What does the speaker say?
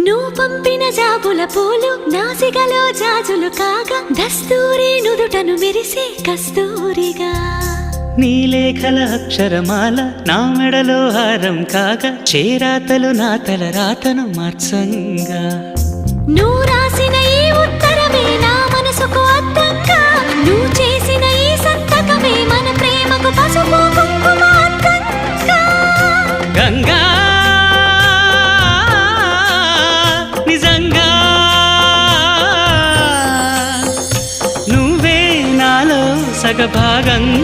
నువ్వు పంపిన జాబుల పూలు నాసికలో జాజులు కాగా దస్తూరి నుదుటను మెరిసే కస్తూరిగా నీలేఖల అక్షరమాల నా మెడలో హారం కాగా చేరాతలు నా తల రాతను మార్చంగా నువ్వు రాసిన ఈ ఉత్తరమే నా మనసుకు అర్థంగా నువ్వు చేసిన ఈ సంతకమే మన ప్రేమకు పసుపు కుంకుమ అర్థంగా గంగా నిజంగా నువ్వే నాలో సగభాగంగా